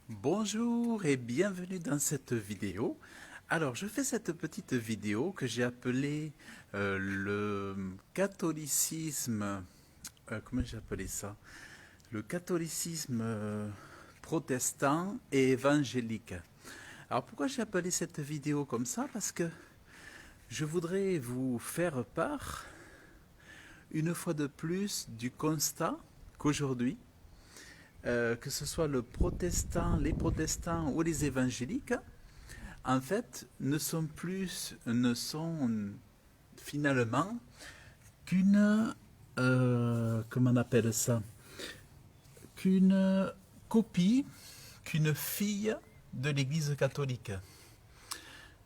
Bonjour et bienvenue dans cette vidéo. Alors, je fais cette petite vidéo que j'ai appelée le catholicisme. Comment j'ai appelé ça? Le catholicisme protestant et évangélique. Alors, pourquoi j'ai appelé cette vidéo comme ça? Parce que je voudrais vous faire part, une fois de plus, du constat qu'aujourd'hui, que ce soit les protestants ou les évangéliques, en fait, ne sont finalement qu'une, comment on appelle ça, qu'une copie, qu'une fille de l'Église catholique.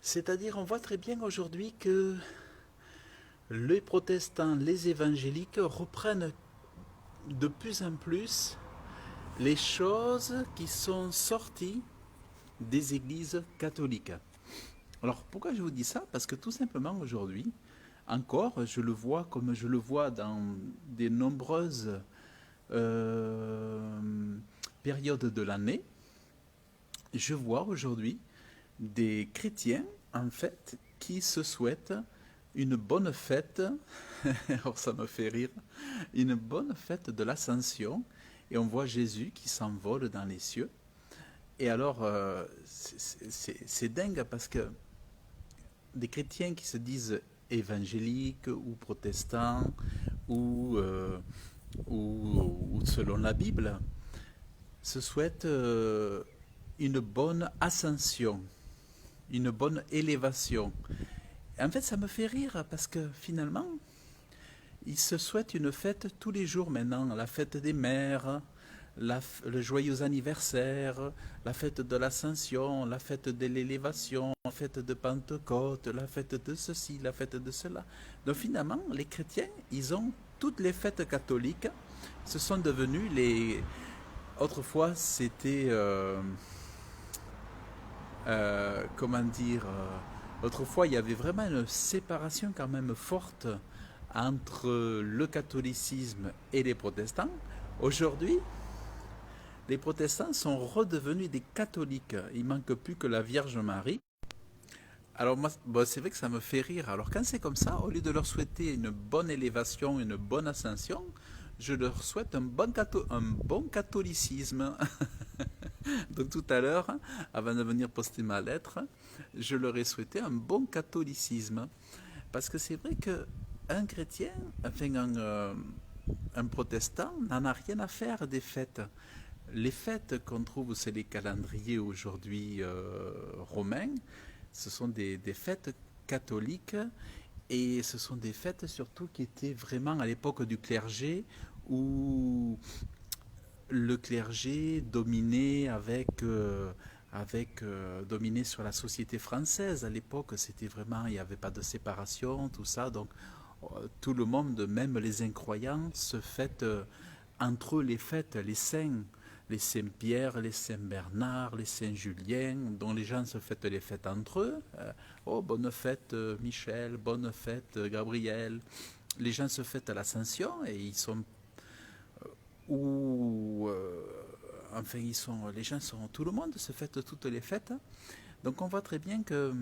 C'est-à-dire, on voit très bien aujourd'hui que les protestants, les évangéliques reprennent de plus en plus les choses qui sont sorties des églises catholiques. Alors pourquoi je vous dis ça? Parce que tout simplement aujourd'hui, encore, je le vois comme je le vois dans de nombreuses euh, périodes de l'année, je vois aujourd'hui des chrétiens, en fait, qui se souhaitent une bonne fête, alors ça me fait rire, une bonne fête de l'Ascension, et on voit Jésus qui s'envole dans les cieux. Et alors, c'est dingue parce que des chrétiens qui se disent évangéliques ou protestants ou, ou selon la Bible se souhaitent une bonne ascension, une bonne élévation. Et en fait, ça me fait rire parce que finalement, ils se souhaitent une fête tous les jours maintenant, la fête des mères, le joyeux anniversaire, la fête de l'Ascension, la fête de l'élévation, la fête de Pentecôte, la fête de ceci, la fête de cela. Donc finalement, les chrétiens, ils ont toutes les fêtes catholiques. Ce sont devenus les... Autrefois, c'était... comment dire... autrefois, il y avait vraiment une séparation quand même forte entre le catholicisme et les protestants. Aujourd'hui, les protestants sont redevenus des catholiques. Il manque plus que la Vierge Marie. Alors moi, bon, c'est vrai que ça me fait rire. Alors quand c'est comme ça, au lieu de leur souhaiter une bonne élévation, une bonne ascension, je leur souhaite un bon catholicisme. Donc tout à l'heure, avant de venir poster ma lettre, je leur ai souhaité un bon catholicisme. Parce que c'est vrai que un chrétien, enfin un protestant, n'en a rien à faire des fêtes. Les fêtes qu'on trouve, c'est les calendriers aujourd'hui romains, ce sont des fêtes catholiques et ce sont des fêtes surtout qui étaient vraiment à l'époque du clergé où le clergé dominait dominait sur la société française. À l'époque, c'était vraiment, il n'y avait pas de séparation, tout ça. Donc, tout le monde, même les incroyants, se fêtent entre eux les fêtes, les Saint-Pierre, les Saint-Bernard, les Saint-Julien, dont les gens se fêtent les fêtes entre eux. Oh, bonne fête Michel, bonne fête Gabriel. Les gens se fêtent à l'Ascension et ils sont ou enfin les gens sont, tout le monde se fête toutes les fêtes. Donc on voit très bien que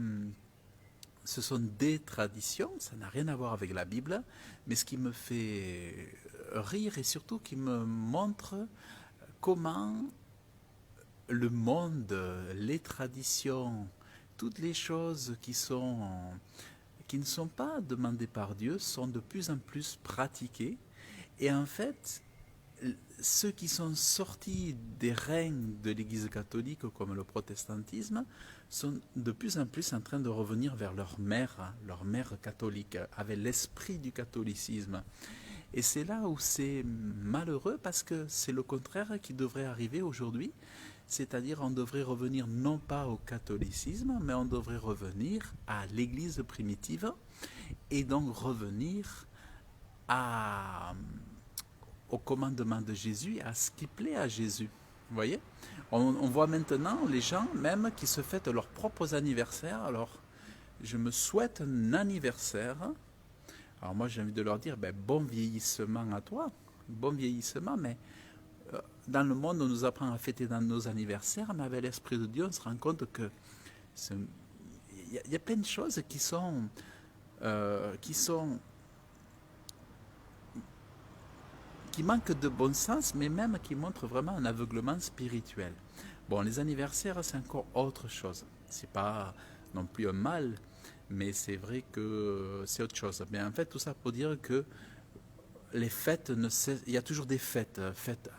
ce sont des traditions, ça n'a rien à voir avec la Bible, mais ce qui me fait rire et surtout qui me montre comment le monde, les traditions, toutes les choses qui ne sont pas demandées par Dieu sont de plus en plus pratiquées. Et en fait, ceux qui sont sortis des règnes de l'Église catholique, comme le protestantisme, sont de plus en plus en train de revenir vers leur mère catholique, avec l'esprit du catholicisme. Et c'est là où c'est malheureux parce que c'est le contraire qui devrait arriver aujourd'hui. C'est-à-dire on devrait revenir non pas au catholicisme, mais on devrait revenir à l'Église primitive et donc revenir à, au commandement de Jésus, à ce qui plaît à Jésus. Vous voyez, on voit maintenant les gens même qui se fêtent leurs propres anniversaires. Alors, je me souhaite un anniversaire. Alors moi, j'ai envie de leur dire, ben, bon vieillissement à toi, bon vieillissement, mais dans le monde, on nous apprend à fêter dans nos anniversaires, mais avec l'Esprit de Dieu, on se rend compte que il y a plein de choses qui manquent de bon sens, mais même qui montrent vraiment un aveuglement spirituel. Bon, les anniversaires, c'est encore autre chose. C'est pas non plus un mal, mais c'est vrai que c'est autre chose. Mais en fait, tout ça pour dire que les fêtes, il y a toujours des fêtes.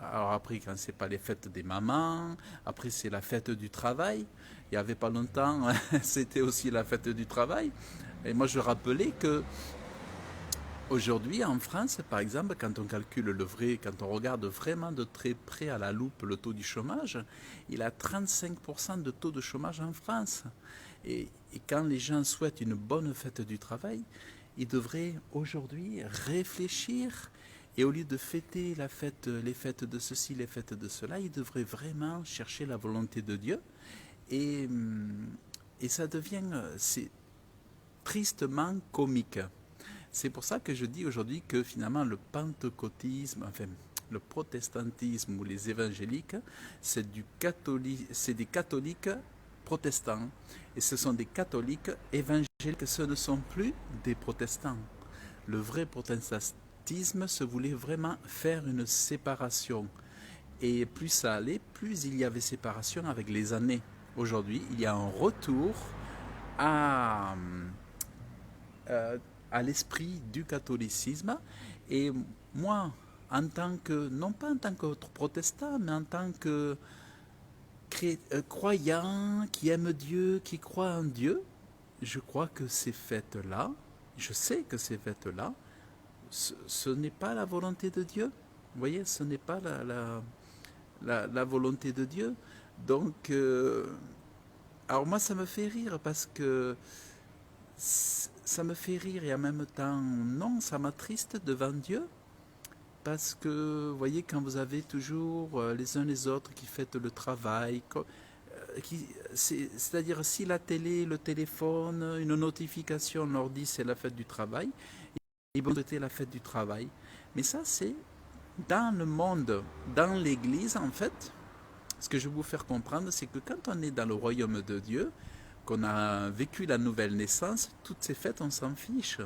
Alors après, quand c'est pas les fêtes des mamans, après c'est la fête du travail. Il y avait pas longtemps, c'était aussi la fête du travail. Et moi, je rappelais que aujourd'hui, en France, par exemple, quand on calcule le vrai, quand on regarde vraiment de très près à la loupe le taux du chômage, il a 35% de taux de chômage en France. Et quand les gens souhaitent une bonne fête du travail, ils devraient aujourd'hui réfléchir et au lieu de fêter les fêtes de ceci, les fêtes de cela, ils devraient vraiment chercher la volonté de Dieu. Et ça devient, c'est tristement comique. C'est pour ça que je dis aujourd'hui que finalement le pentecôtisme, enfin le protestantisme ou les évangéliques, c'est des catholiques protestants. Et ce sont des catholiques évangéliques, ce ne sont plus des protestants. Le vrai protestantisme se voulait vraiment faire une séparation. Et plus ça allait, plus il y avait séparation avec les années. Aujourd'hui, il y a un retour à l'esprit du catholicisme. Et moi, en tant que, non pas en tant que protestant, mais en tant que croyant, qui aime Dieu, qui croit en Dieu, je crois que ces fêtes-là, je sais que ces fêtes-là, ce n'est pas la volonté de Dieu. Vous voyez, ce n'est pas la volonté de Dieu. Donc, alors moi, ça me fait rire parce que ça me fait rire et en même temps, non, ça m'attriste devant Dieu. Parce que, vous voyez, quand vous avez toujours les uns les autres qui fêtent le travail, c'est-à-dire si la télé, le téléphone, une notification leur dit c'est la fête du travail, ils vont souhaiter la fête du travail. Mais ça, c'est dans le monde, dans l'Église, en fait, ce que je vais vous faire comprendre, c'est que quand on est dans le royaume de Dieu, qu'on a vécu la nouvelle naissance, toutes ces fêtes, on s'en fiche.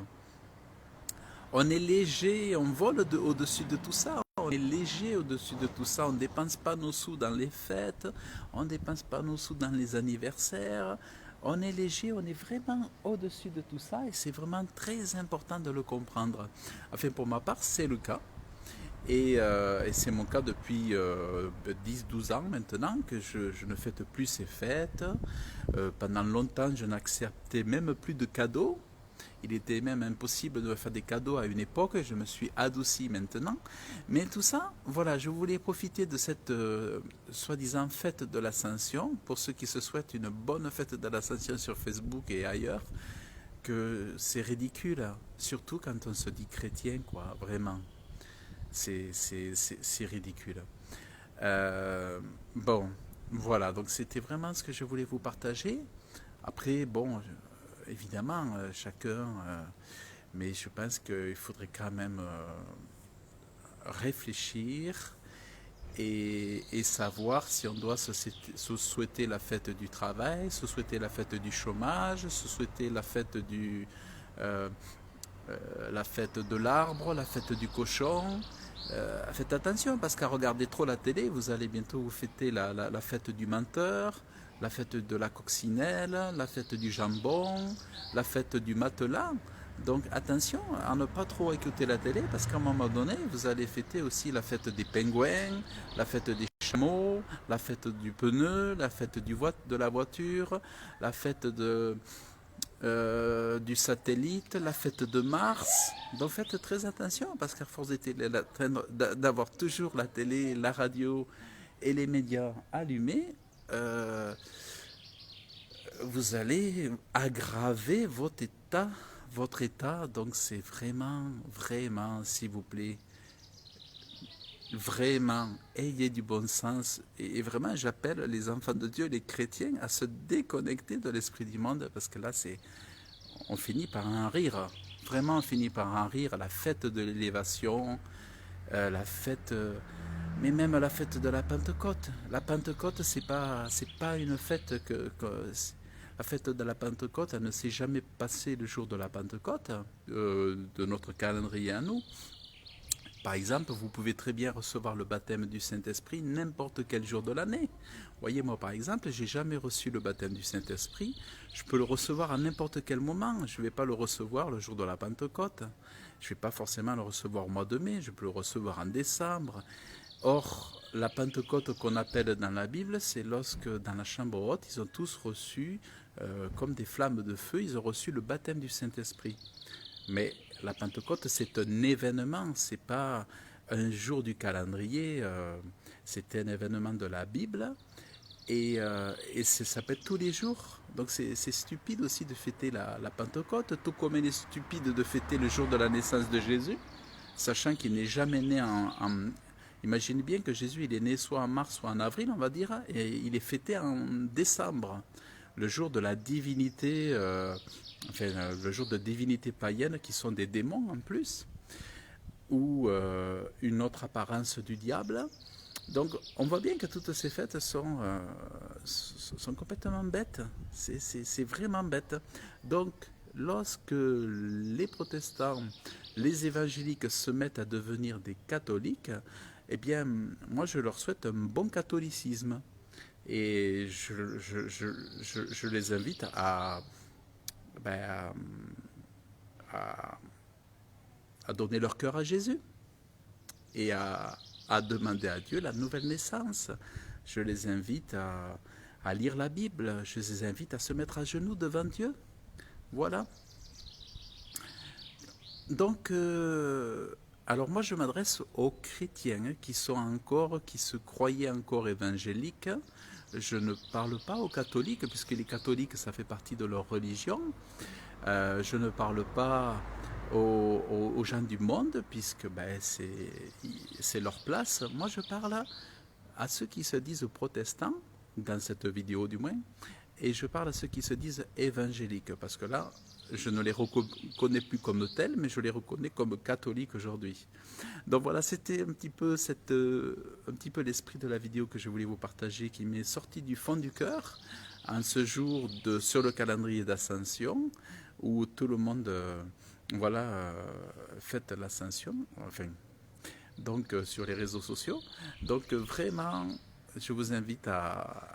On est léger, on vole au-dessus de tout ça. On est léger au-dessus de tout ça. On ne dépense pas nos sous dans les fêtes. On ne dépense pas nos sous dans les anniversaires. On est léger, on est vraiment au-dessus de tout ça. Et c'est vraiment très important de le comprendre. Enfin, pour ma part, c'est le cas. Et c'est mon cas depuis 10-12 ans maintenant que je ne fête plus ces fêtes. Pendant longtemps, je n'acceptais même plus de cadeaux. Il était même impossible de faire des cadeaux à une époque, je me suis adouci maintenant. Mais tout ça, voilà, je voulais profiter de cette soi-disant fête de l'Ascension, pour ceux qui se souhaitent une bonne fête de l'Ascension sur Facebook et ailleurs, que c'est ridicule, surtout quand on se dit chrétien, quoi, vraiment. C'est ridicule. Bon, voilà, donc c'était vraiment ce que je voulais vous partager. Après, bon, évidemment, chacun, mais je pense qu'il faudrait quand même réfléchir et savoir si on doit se souhaiter la fête du travail, se souhaiter la fête du chômage, se souhaiter la fête la fête de l'arbre, la fête du cochon. Faites attention parce qu'à regarder trop la télé, vous allez bientôt vous fêter la fête du menteur, la fête de la coccinelle, la fête du jambon, la fête du matelas. Donc attention à ne pas trop écouter la télé parce qu'à un moment donné, vous allez fêter aussi la fête des pingouins, la fête des chameaux, la fête du pneu, la fête de la voiture, la fête du satellite, la fête de Mars. Donc faites très attention parce qu'à force d'avoir toujours la télé, la radio et les médias allumés, vous allez aggraver votre état. Donc c'est vraiment, s'il vous plaît, vraiment, ayez du bon sens. Et vraiment, j'appelle les enfants de Dieu, les chrétiens, à se déconnecter de l'esprit du monde, parce que là, on finit par en rire. Vraiment, on finit par en rire. La fête de l'élévation, la fête Mais même la fête de la Pentecôte. La Pentecôte, c'est pas une fête la fête de la Pentecôte, elle ne s'est jamais passée le jour de la Pentecôte, de notre calendrier à nous. Par exemple, vous pouvez très bien recevoir le baptême du Saint-Esprit n'importe quel jour de l'année. Voyez, moi par exemple, j'ai jamais reçu le baptême du Saint-Esprit. Je peux le recevoir à n'importe quel moment. Je ne vais pas le recevoir le jour de la Pentecôte. Je ne vais pas forcément le recevoir au mois de mai. Je peux le recevoir en décembre. Or, la Pentecôte qu'on appelle dans la Bible, c'est lorsque dans la chambre haute, ils ont tous reçu, comme des flammes de feu, ils ont reçu le baptême du Saint-Esprit. Mais la Pentecôte, c'est un événement, c'est pas un jour du calendrier, c'est un événement de la Bible et ça peut être tous les jours. Donc c'est stupide aussi de fêter la Pentecôte, tout comme il est stupide de fêter le jour de la naissance de Jésus, sachant qu'il n'est jamais né Imaginez bien que Jésus, il est né soit en mars, soit en avril, on va dire, et il est fêté en décembre, le jour de la divinité, le jour de divinités païennes qui sont des démons en plus, ou une autre apparence du diable. Donc on voit bien que toutes ces fêtes sont complètement bêtes, c'est vraiment bête. Donc lorsque les protestants, les évangéliques se mettent à devenir des catholiques, eh bien moi je leur souhaite un bon catholicisme. Et je les invite ben, à, à donner leur cœur à Jésus et à demander à Dieu la nouvelle naissance. Je les invite à lire la Bible, je les invite à se mettre à genoux devant Dieu. Voilà. Donc, alors moi je m'adresse aux chrétiens qui se croyaient encore évangéliques. Je ne parle pas aux catholiques, puisque les catholiques, ça fait partie de leur religion. Je ne parle pas aux gens du monde, puisque ben, c'est leur place. Moi, je parle à ceux qui se disent protestants, dans cette vidéo du moins, et je parle à ceux qui se disent évangéliques, parce que là, je ne les reconnais plus comme tels, mais je les reconnais comme catholiques aujourd'hui. Donc voilà, c'était un petit peu l'esprit de la vidéo que je voulais vous partager, qui m'est sorti du fond du cœur, en ce jour sur le calendrier d'Ascension, où tout le monde fête l'Ascension, enfin, donc sur les réseaux sociaux. Donc vraiment, je vous invite à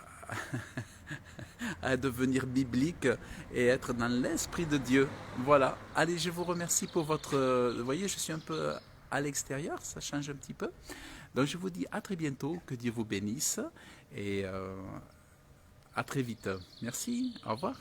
devenir biblique et être dans l'esprit de Dieu. Voilà. Allez, je vous remercie pour votre... Vous voyez, je suis un peu à l'extérieur, ça change un petit peu. Donc je vous dis à très bientôt, que Dieu vous bénisse et à très vite. Merci, au revoir.